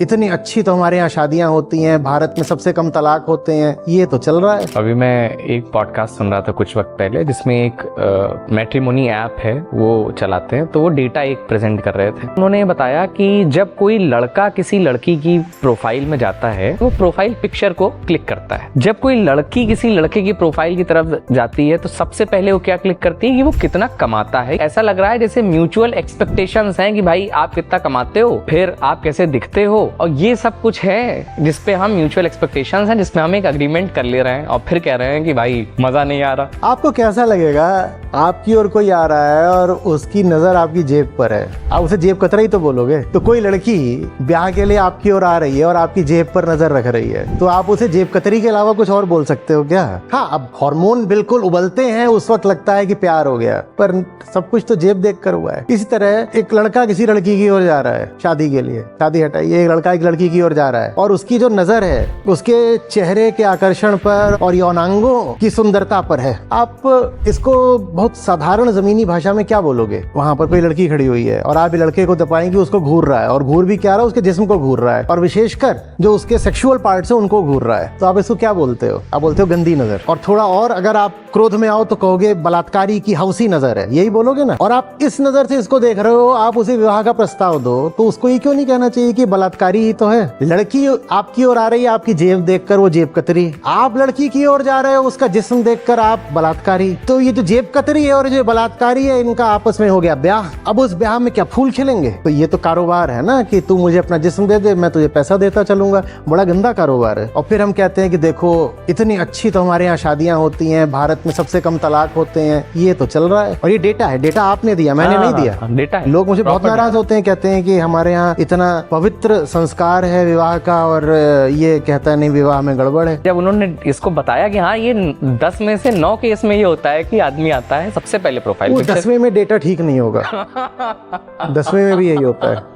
इतनी अच्छी तो हमारे यहाँ शादियां होती हैं, भारत में सबसे कम तलाक होते हैं, ये तो चल रहा है। अभी मैं एक पॉडकास्ट सुन रहा था कुछ वक्त पहले, जिसमें एक मैट्रिमोनी ऐप है वो चलाते हैं, तो वो डेटा एक प्रेजेंट कर रहे थे। उन्होंने बताया कि जब कोई लड़का किसी लड़की की प्रोफाइल में जाता है, वो प्रोफाइल पिक्चर को क्लिक करता है। जब कोई लड़की किसी लड़के की प्रोफाइल की तरफ जाती है, तो सबसे पहले वो क्या क्लिक करती है कि वो कितना कमाता है। ऐसा लग रहा है जैसे म्यूचुअल एक्सपेक्टेशंस हैं कि भाई आप कितना कमाते हो, फिर आप कैसे दिखते हो, और ये सब कुछ है जिसपे हम म्यूचुअल एक्सपेक्टेशंस हैं, जिसमें हम एक एग्रीमेंट कर ले रहे हैं और फिर कह रहे हैं कि भाई मजा नहीं आ रहा। आपको कैसा लगेगा, आपकी ओर कोई आ रहा है और उसकी नजर आपकी जेब पर है, आप उसे जेब कतरा ही तो बोलोगे। तो कोई लड़की ब्याह के लिए आपकी ओर आ रही है और आपकी जेब पर नजर रख रही है, तो आप उसे जेब कतरी के अलावा कुछ और बोल सकते हो क्या? हाँ, अब हार्मोन बिल्कुल उबलते हैं, उस वक्त लगता है कि प्यार हो गया, पर सब कुछ तो जेब देख कर हुआ है। इसी तरह एक लड़का किसी लड़की की ओर जा रहा है शादी के लिए, शादी हटाइए, एक लड़का एक लड़की की ओर जा रहा है और उसकी जो नजर है उसके चेहरे के आकर्षण पर और यौनांगों की सुंदरता पर है। आप इसको बहुत साधारण जमीनी भाषा में क्या बोलोगे? वहां पर कोई लड़की खड़ी हुई है और आप लड़के को दबाएंगे, उसको घूर रहा है, और घूर भी क्या रहा है, उसके जिस्म को घूर रहा है, और विशेषकर जो उसके सेक्सुअल पार्ट्स है उनको घूर रहा है। तो आप इसको क्या बोलते हो? आप बोलते हो गंदी नजर। और थोड़ा और अगर आप क्रोध में आओ तो कहोगे बलात्कारी की हौसी नजर है, यही बोलोगे ना। और आप इस नजर से इसको देख रहे हो, आप उसे विवाह का प्रस्ताव दो, तो उसको ये क्यों नहीं कहना चाहिए कि बलात्कारी ही तो है? लड़की आपकी ओर आ रही है, आपकी जेब देखकर वो जेब कतरी, आप लड़की की ओर जा रहे हो, उसका जिस्म देखकर आप बलात्कारी। तो ये जो जेब कतरी है और जो बलात्कारी है, इनका आपस में हो गया ब्याह। अब उस ब्याह में क्या फूल खिलेंगे? तो ये तो कारोबार है ना, कि तू मुझे अपना जिस्म दे दे, मैं तुझे पैसा देता चलूंगा। बड़ा गंदा कारोबार है। और फिर हम कहते हैं कि देखो इतनी अच्छी तो हमारे यहाँ शादियां होती हैं, भारत में सबसे कम तलाक होते हैं, ये तो चल रहा है। और ये डेटा है, डेटा आपने दिया, मैंने नहीं दिया, डेटा है। लोग मुझे बहुत नाराज होते हैं, कहते हैं कि हमारे यहाँ इतना पवित्र संस्कार है विवाह का, और ये कहता है नहीं विवाह में गड़बड़ है। जब उन्होंने इसको बताया कि हाँ ये 10 में से 9 केस में ये होता है कि आदमी आता है सबसे पहले प्रोफाइल, 10वें में डेटा ठीक नहीं होगा, 10वें में भी यही होता है।